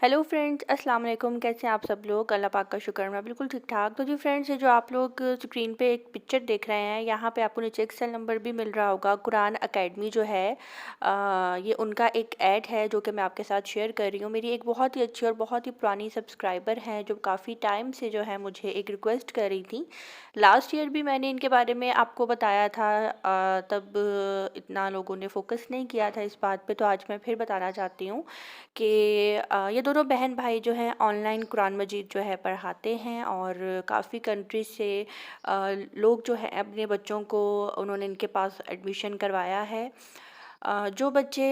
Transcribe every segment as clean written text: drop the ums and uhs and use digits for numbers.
Hello friends, अस्सलाम वालेकुम। कैसे हैं आप सब लोग? अल्लाह पाक का शुक्र, मैं बिल्कुल ठीक ठाक। तो जी फ्रेंड्स, ये जो आप लोग स्क्रीन पे एक पिक्चर देख रहे हैं, यहाँ पे आपको नीचे एक सेल नंबर भी मिल रहा होगा। कुरान अकेडमी जो है ये उनका एक ऐड है जो कि मैं आपके साथ शेयर कर रही हूँ। मेरी एक बहुत ही अच्छी और बहुत ही पुरानी सब्सक्राइबर हैं जो काफ़ी टाइम से जो है मुझे एक रिक्वेस्ट कर रही थी। लास्ट ईयर भी मैंने इनके बारे में आपको बताया था, तब इतना लोगों ने फोकस नहीं किया था इस बात पे, तो आज मैं फिर बताना चाहती हूँ कि ये दोनों बहन भाई जो हैं ऑनलाइन कुरान मजीद जो है पढ़ाते हैं, और काफ़ी कंट्री से लोग जो है अपने बच्चों को उन्होंने इनके पास एडमिशन करवाया है। जो बच्चे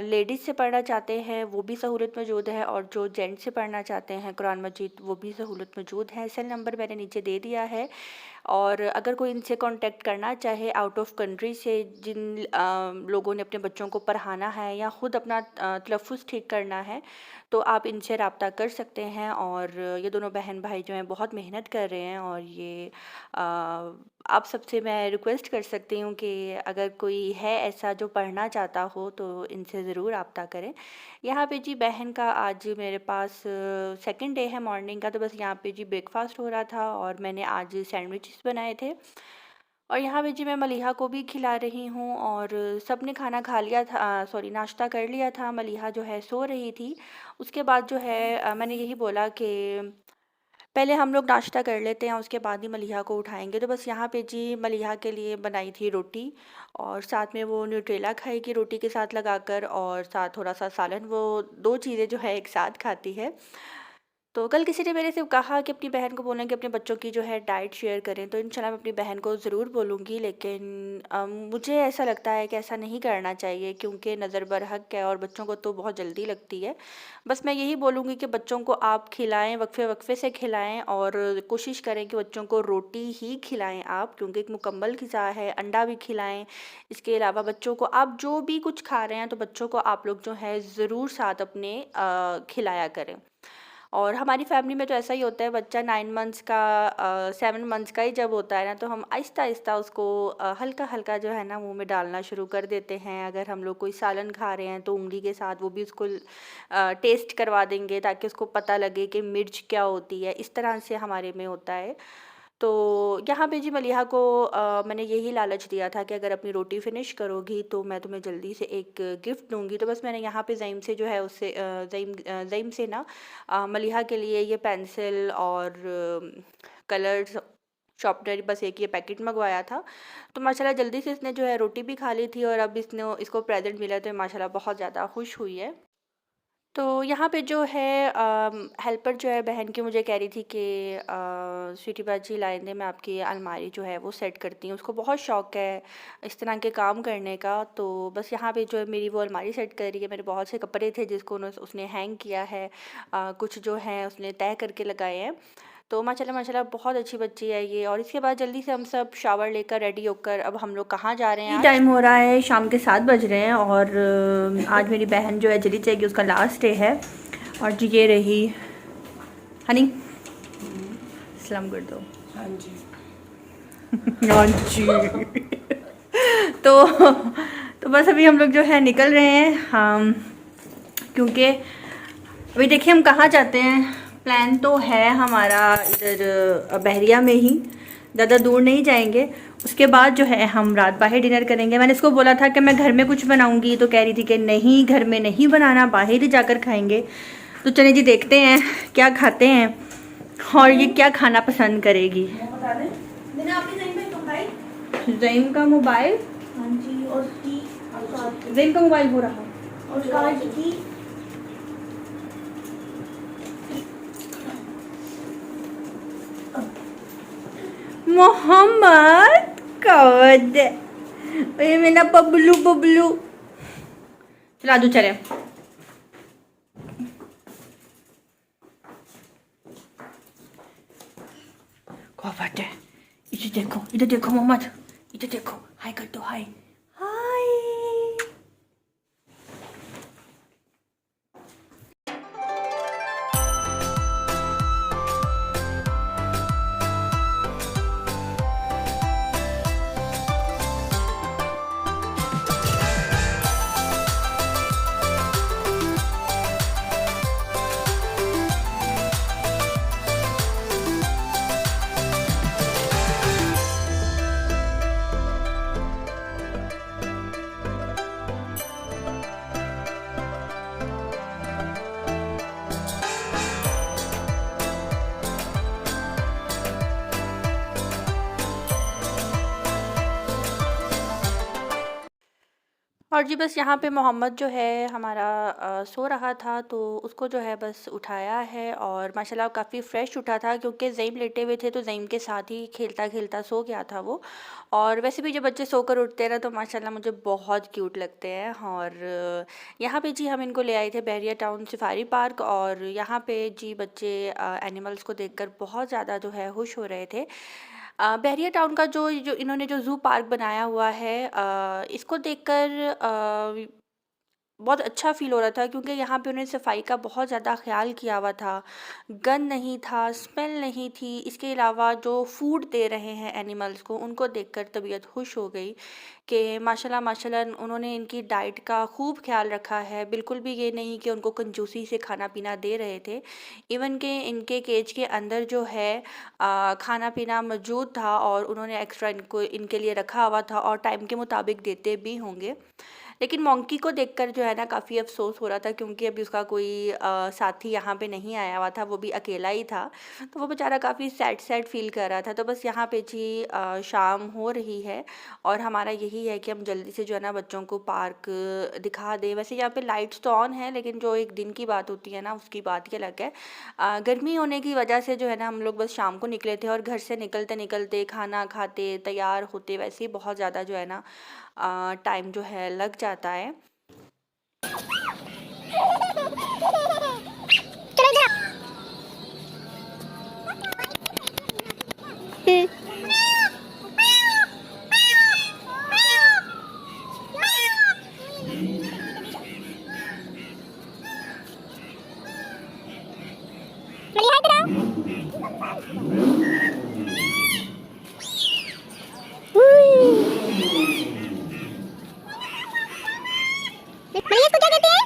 लेडीज़ से पढ़ना चाहते हैं वो भी सहूलत मौजूद है, और जो जेंट्स से पढ़ना चाहते हैं कुरान मजीद वो भी सहूलत मौजूद है। सेल नंबर मैंने नीचे दे दिया है, और अगर कोई इनसे कांटेक्ट करना चाहे आउट ऑफ कंट्री से, जिन लोगों ने अपने बच्चों को पढ़ाना है या ख़ुद अपना तलफ़्फ़ुज़ ठीक करना है, तो आप इनसे रब्ता कर सकते हैं। और ये दोनों बहन भाई जो हैं बहुत मेहनत कर रहे हैं, और ये आप सबसे मैं रिक्वेस्ट कर सकती हूँ कि अगर कोई है ऐसा जो पढ़ना चाहता हो तो इनसे ज़रूर रब्ता करें। यहाँ पे जी बहन का आज मेरे पास सेकंड डे है मॉर्निंग का, तो बस यहाँ पे जी ब्रेकफास्ट हो रहा था और मैंने आज सैंडविचेस बनाए थे। और यहाँ पे जी मैं मलिहा को भी खिला रही हूँ, और सब ने खाना खा लिया था, सॉरी नाश्ता कर लिया था। मलिहा जो है सो रही थी। उसके बाद जो है मैंने यही बोला कि पहले हम लोग नाश्ता कर लेते हैं, उसके बाद ही मलिहा को उठाएंगे। तो बस यहाँ पे जी मलिहा के लिए बनाई थी रोटी, और साथ में वो न्यूट्रेला खाएगी रोटी के साथ लगाकर, और साथ थोड़ा सा सालन। वो दो चीज़ें जो है एक साथ खाती है। तो कल किसी ने मेरे से कहा कि अपनी बहन को बोलें कि अपने बच्चों की जो है डाइट शेयर करें, तो इंशाल्लाह मैं अपनी बहन को ज़रूर बोलूँगी। लेकिन मुझे ऐसा लगता है कि ऐसा नहीं करना चाहिए, क्योंकि नज़र बरहक है और बच्चों को तो बहुत जल्दी लगती है। बस मैं यही बोलूँगी कि बच्चों को आप खिलाएं, वक्फे वक्फे से खिलाएं, और कोशिश करें कि बच्चों को रोटी ही खिलाएं आप, क्योंकि एक मुकम्मल ग़िज़ा है। अंडा भी खिलाएं। इसके अलावा बच्चों को आप जो भी कुछ खा रहे हैं तो बच्चों को आप लोग जो है ज़रूर साथ अपने खिलाया करें। और हमारी फैमिली में तो ऐसा ही होता है, बच्चा 9 मंथ्स का 7 मंथ्स का ही जब होता है ना, तो हम आहिस्ता आहिस्ता उसको हल्का हल्का जो है ना मुंह में डालना शुरू कर देते हैं। अगर हम लोग कोई सालन खा रहे हैं तो उंगली के साथ वो भी उसको टेस्ट करवा देंगे, ताकि उसको पता लगे कि मिर्च क्या होती है। इस तरह से हमारे में होता है। तो यहाँ पे जी मलिहा को मैंने यही लालच दिया था कि अगर अपनी रोटी फिनिश करोगी तो मैं तुम्हें जल्दी से एक गिफ्ट दूंगी। तो बस मैंने यहाँ पे ज़ईम से जो है उससे ज़ईम से ना मलिहा के लिए ये पेंसिल और कलर्स शॉर्पनर बस एक ये पैकेट मंगवाया था। तो माशाल्लाह जल्दी से इसने जो है रोटी भी खा ली थी, और अब इसने इसको प्रेजेंट मिला तो माशाल्लाह बहुत ज़्यादा खुश हुई है। तो यहाँ पे जो है हेल्पर जो है बहन की मुझे कह रही थी कि स्वीटी बाजी लाइन दे, मैं आपकी अलमारी जो है वो सेट करती हूँ। उसको बहुत शौक़ है इस तरह के काम करने का। तो बस यहाँ पे जो है मेरी वो अलमारी सेट कर रही है। मेरे बहुत से कपड़े थे जिसको उसने हैंग किया है, कुछ जो है उसने तय करके लगाए हैं। तो माशाल्लाह माशाल्लाह बहुत अच्छी बच्ची है ये। और इसके बाद जल्दी से हम सब शावर लेकर रेडी होकर अब हम लोग कहाँ जा रहे हैं। आज टाइम हो रहा है, शाम के 7 बज रहे हैं, और आज मेरी बहन जो है जल्दी जाएगी, उसका लास्ट डे है। और जी ये रही हनी, सलाम कर दो। हाँ जी। हाँ जी। तो बस अभी हम लोग जो है निकल रहे हैं हम, क्योंकि अभी देखिए हम कहाँ जाते हैं। प्लान तो है हमारा इधर बहरिया में ही, ज़्यादा दूर नहीं जाएंगे। उसके बाद जो है हम रात बाहर डिनर करेंगे। मैंने इसको बोला था कि मैं घर में कुछ बनाऊंगी, तो कह रही थी कि नहीं घर में नहीं बनाना, बाहर ही जाकर खाएंगे। तो चलिए जी देखते हैं क्या खाते हैं और ये क्या खाना पसंद करेगी। ज़ईम का मोबाइल, हाँ जी, और ज़ईम का मोबाइल हो रहा और कार्ड की मोहम्मद कौद, ये मेरा बबलू बबलू। चला दो चले। क्या बात है, इधर देखो मोहम्मद, इधर देखो, हाय कर दो, हाय हाय। और जी बस यहाँ पे मोहम्मद जो है हमारा सो रहा था, तो उसको जो है बस उठाया है और माशाल्लाह काफ़ी फ्रेश उठा था, क्योंकि ज़ईम लेटे हुए थे तो ज़ईम के साथ ही खेलता खेलता सो गया था वो। और वैसे भी जब बच्चे सोकर उठते हैं ना तो माशाल्लाह मुझे बहुत क्यूट लगते हैं। और यहाँ पे जी हम इनको ले आए थे बहरिया टाउन सफारी पार्क, और यहाँ पे जी बच्चे एनिमल्स को देखकर बहुत ज़्यादा जो है खुश हो रहे थे। बहरिया टाउन का जो जो इन्होंने जो ज़ू पार्क बनाया हुआ है, इसको देखकर बहुत अच्छा फ़ील हो रहा था, क्योंकि यहाँ पे उन्होंने सफाई का बहुत ज़्यादा ख़्याल किया हुआ था। गंद नहीं था, स्मेल नहीं थी। इसके अलावा जो फूड दे रहे हैं एनिमल्स को, उनको देखकर तबीयत खुश हो गई कि माशाल्लाह माशाल्लाह उन्होंने इनकी डाइट का खूब ख़्याल रखा है। बिल्कुल भी ये नहीं कि उनको कंजूसी से खाना-पीना दे रहे थे। इवन कि इनके केज के अंदर जो है खाना-पीना मौजूद था, और उन्होंने एक्स्ट्रा इनको इनके लिए रखा हुआ था और टाइम के मुताबिक देते भी होंगे। लेकिन मोंकी को देखकर जो है ना काफ़ी अफ़सोस हो रहा था, क्योंकि अभी उसका कोई साथी यहाँ पे नहीं आया हुआ था, वो भी अकेला ही था। तो वो बेचारा काफ़ी सैड सैड फ़ील कर रहा था। तो बस यहाँ पे जी शाम हो रही है, और हमारा यही है कि हम जल्दी से जो है ना बच्चों को पार्क दिखा दें। वैसे यहाँ पे लाइट्स तो ऑन है, लेकिन जो एक दिन की बात होती है ना उसकी बात ही अलग है। गर्मी होने की वजह से जो है ना हम लोग बस शाम को निकले थे, और घर से निकलते-निकलते खाना खाते, तैयार होते वैसे ही बहुत ज़्यादा जो है ना टाइम जो है लग जाता है। भैया इसको क्या कहते हैं?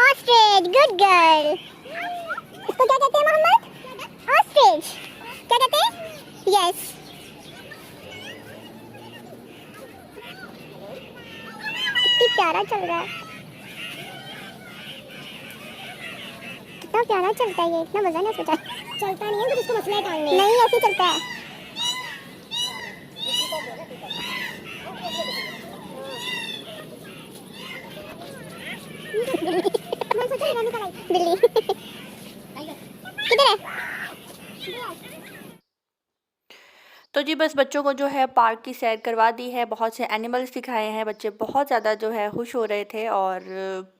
Ostrich, good girl. इसको क्या कहते हैं मोहम्मद? ऑस्ट्रिच। क्या कहते हैं? यस। कितना प्यारा चल रहा है, कितना प्यारा चलता है ये, इतना मजा नहीं सोचा। चलता नहीं है तो इसको मसला है टांग में। नहीं ऐसे चलता है। बिल्ली किधर है? तो जी बस बच्चों को जो है पार्क की सैर करवा दी है, बहुत से एनिमल्स दिखाए हैं, बच्चे बहुत ज़्यादा जो है खुश हो रहे थे। और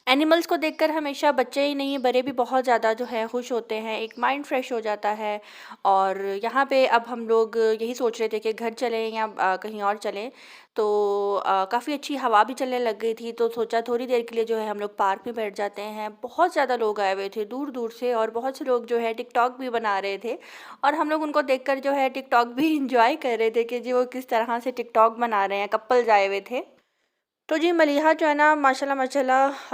एनिमल्स को देखकर हमेशा बच्चे ही नहीं बड़े भी बहुत ज़्यादा जो है खुश होते हैं, एक माइंड फ्रेश हो जाता है। और यहाँ पे अब हम लोग यही सोच रहे थे कि घर चलें या कहीं और चलें। तो काफ़ी अच्छी हवा भी चलने लग गई थी, तो सोचा थोड़ी देर के लिए जो है हम लोग पार्क में बैठ जाते हैं। बहुत ज़्यादा लोग आए हुए थे दूर दूर से, और बहुत से लोग जो है टिकटॉक भी बना रहे थे, और हम लोग उनको देखकर जो है टिकटॉक भी इंजॉय कर रहे थे कि जी वो किस तरह से टिकटॉक बना रहे हैं, कपल्स आए हुए थे। तो जी मलीहा जो है ना माशाल्लाह माशाल्लाह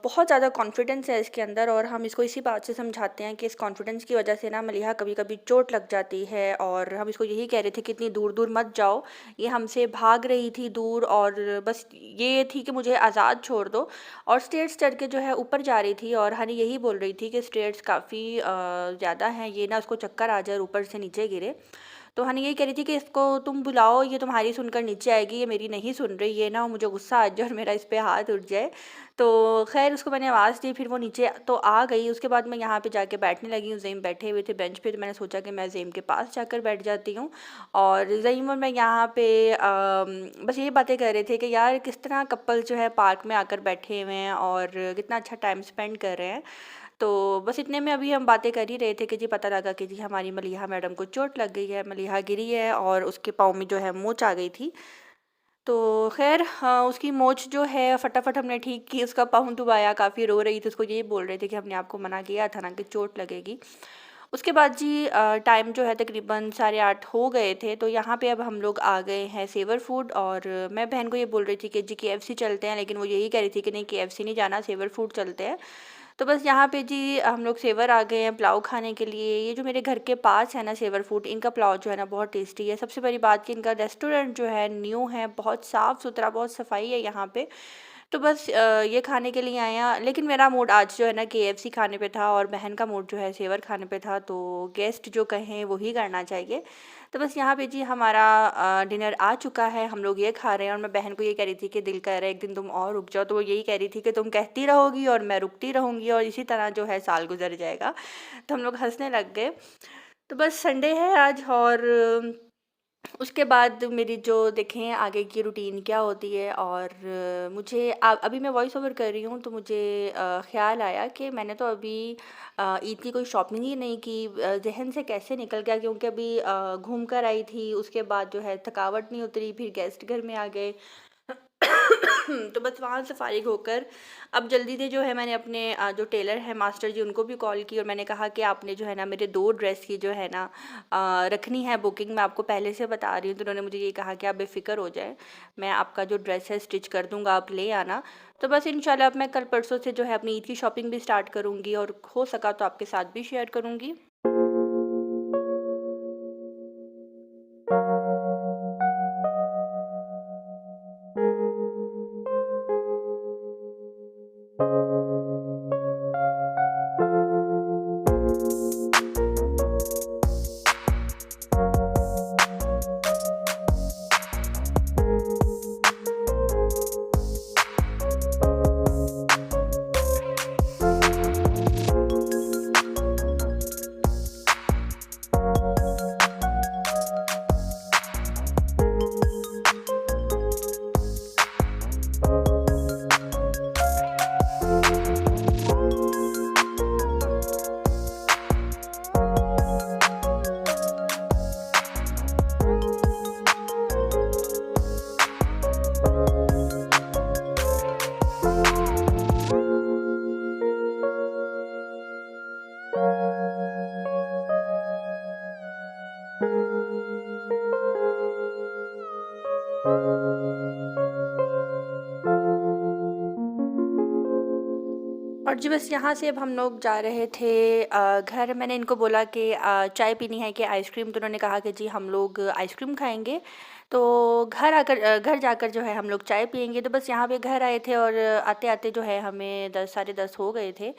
बहुत ज़्यादा कॉन्फिडेंस है इसके अंदर, और हम इसको इसी बात से समझाते हैं कि इस कॉन्फिडेंस की वजह से ना मलीहा कभी कभी चोट लग जाती है। और हम इसको यही कह रहे थे कि इतनी दूर दूर मत जाओ। ये हमसे भाग रही थी दूर, और बस ये थी कि मुझे आज़ाद छोड़ दो, और स्टेयर्स चढ़ के जो है ऊपर जा रही थी। और हनी यही बोल रही थी कि स्टेयर्स काफ़ी ज़्यादा हैं, ये ना उसको चक्कर आ जाए, ऊपर से नीचे गिरे। तो हनी यही कह रही थी कि इसको तुम बुलाओ, ये तुम्हारी सुनकर नीचे आएगी, ये मेरी नहीं सुन रही, ये ना मुझे गुस्सा आ जाए और मेरा इस पे हाथ उठ जाए। तो खैर उसको मैंने आवाज़ दी, फिर वो नीचे तो आ गई। उसके बाद मैं यहाँ पे जाके बैठने लगी हूँ। ज़ईम बैठे हुए थे बेंच पे, तो मैंने सोचा कि मैं ज़ईम के पास जाकर बैठ जाती हूँ। और ज़ईम और मैं यहाँ पे बस ये बातें कर रहे थे कि यार किस तरह कपल जो है पार्क में आकर बैठे हुए हैं और कितना अच्छा टाइम स्पेंड कर रहे हैं। तो बस इतने में अभी हम बातें कर ही रहे थे कि जी पता लगा कि जी हमारी मलीहा मैडम को चोट लग गई है, मलीहा गिरी है और उसके पाँव में जो है मोच आ गई थी। तो खैर उसकी मोच जो है फटाफट हमने ठीक की, उसका पाँव दबाया, काफ़ी रो रही थी। उसको यही बोल रहे थे कि हमने आपको मना किया था ना कि चोट लगेगी। उसके बाद जी टाइम जो है तकरीबन 8:30 हो गए थे, तो यहाँ पे अब हम लोग आ गए हैं सेवर फूड। और मैं बहन को ये बोल रही थी कि जी केएफसी चलते हैं, लेकिन वो यही कह रही थी कि नहीं केएफसी नहीं जाना, सेवर फूड चलते हैं। तो बस यहाँ पे जी हम लोग सेवर आ गए हैं पुलाव खाने के लिए। ये जो मेरे घर के पास है ना सेवर फूड, इनका पुलाव जो है ना बहुत टेस्टी है। सबसे बड़ी बात कि इनका रेस्टोरेंट जो है न्यू है, बहुत साफ़ सुथरा, बहुत सफाई है यहाँ पे। तो बस ये खाने के लिए आए हैं, लेकिन मेरा मूड आज जो है ना KFC खाने पे था और बहन का मूड जो है सेवर खाने पे था, तो गेस्ट जो कहें वही करना चाहिए। तो बस यहाँ पे जी हमारा डिनर आ चुका है, हम लोग ये खा रहे हैं और मैं बहन को ये कह रही थी कि दिल कर रहा है एक दिन तुम और रुक जाओ, तो वो यही कह रही थी कि तुम कहती रहोगी और मैं रुकती रहूँगी और इसी तरह जो है साल गुजर जाएगा। तो हम लोग हँसने लग गए। तो बस संडे है आज और उसके बाद मेरी जो देखें आगे की रूटीन क्या होती है। और मुझे अभी मैं वॉइस ओवर कर रही हूँ, तो मुझे ख़्याल आया कि मैंने तो अभी ईद की कोई शॉपिंग ही नहीं की। ज़हन से कैसे निकल गया, क्योंकि अभी घूम कर आई थी, उसके बाद जो है थकावट नहीं उतरी, फिर गेस्ट घर में आ गए। तो बस वहाँ से फ़ारिग होकर अब जल्दी से जो है मैंने अपने जो टेलर हैं मास्टर जी उनको भी कॉल की और मैंने कहा कि आपने जो है ना मेरे 2 ड्रेस की जो है ना रखनी है बुकिंग, मैं आपको पहले से बता रही हूँ। तो उन्होंने मुझे ये कहा कि आप बेफ़िक्र हो जाएं, मैं आपका जो ड्रेस है स्टिच कर दूँगा, आप ले आना। तो बस इंशाल्लाह अब मैं कल परसों से जो है अपनी ईद की शॉपिंग भी स्टार्ट करूँगी और हो सका तो आपके साथ भी शेयर करूँगी। और जी बस यहाँ से अब हम लोग जा रहे थे घर। मैंने इनको बोला कि चाय पीनी है कि आइसक्रीम, तो उन्होंने कहा कि जी हम लोग आइसक्रीम खाएंगे। तो घर जाकर जो है हम लोग चाय पियेंगे। तो बस यहाँ पे घर आए थे और आते आते जो है हमें 10 साढ़े 10 हो गए थे।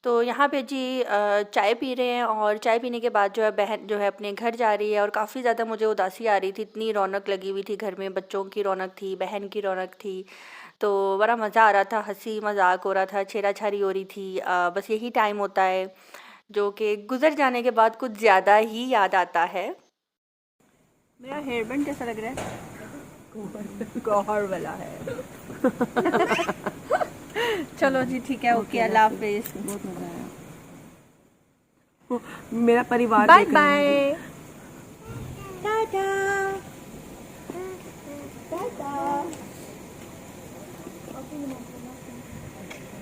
तो यहाँ पे जी चाय पी रहे हैं और चाय पीने के बाद जो है बहन जो है अपने घर जा रही है और काफ़ी ज़्यादा मुझे उदासी आ रही थी, इतनी रौनक लगी हुई थी घर में, बच्चों की रौनक थी, बहन की रौनक थी। तो बड़ा मज़ा आ रहा था, हँसी मज़ाक हो रहा था, छेड़ा-छाड़ी हो रही थी। बस यही टाइम होता है जो कि गुज़र जाने के बाद कुछ ज़्यादा ही याद आता है। मेरा हेयर बैंड कैसा लग रहा है? गौहर वाला है। चलो जी ठीक है, ओके, अल्लाह हाफ़िज़। बहुत मजा आया। मेरा परिवार बाय देख रहा है बाय। मुझे।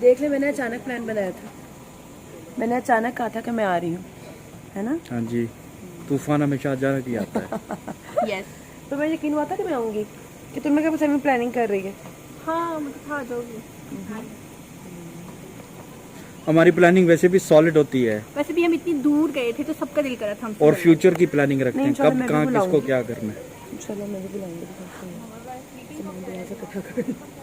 देख ले, मैंने अचानक प्लान बनाया था, मैंने अचानक कहा था कि मैं आ रही हूँ, है ना? हाँ जी, तूफान हमेशा अचानक ही आता है। यस। तो मैं यकीन हुआ था कि मैं आऊँगी, कि तुमने क्या पता मैं प्लानिंग कर रही है। हाँ मुझे था जाओगी। हमारी प्लानिंग वैसे भी सॉलिड होती है वैसे भी हम इतनी दूर गए थे तो सबका दिल करा था हमसे और मिलने। फ्यूचर की प्लानिंग रखते नहीं, हैं, इंशाल्लाह कब मैं भी कहाँ किसको बुलाऊंगी। क्या करना है। इंशाल्लाह मैं भी बुलाऊंगी, सामान तो ऐसा इकट्ठा कर।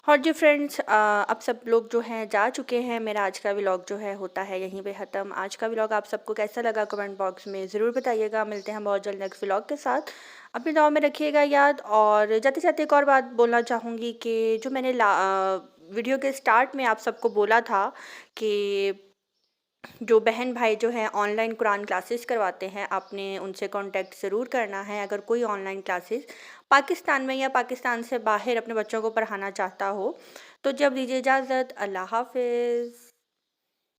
और जी फ्रेंड्स अब सब लोग जो हैं जा चुके हैं। मेरा आज का व्लॉग जो है होता है यहीं पे ख़त्म। आज का व्लॉग आप सबको कैसा लगा कमेंट बॉक्स में ज़रूर बताइएगा। मिलते हैं बहुत जल्द नेक्स्ट व्लॉग के साथ। अपनी दुआओं में रखिएगा याद। और जाते जाते एक और बात बोलना चाहूँगी कि जो मैंने वीडियो के स्टार्ट में आप सबको बोला था कि जो बहन भाई जो हैं ऑनलाइन कुरान क्लासेस करवाते हैं, आपने उनसे कांटेक्ट ज़रूर करना है। अगर कोई ऑनलाइन क्लासेस पाकिस्तान में या पाकिस्तान से बाहर अपने बच्चों को पढ़ाना चाहता हो तो जब दीजिए इजाज़त। अल्लाह हाफ़िज़।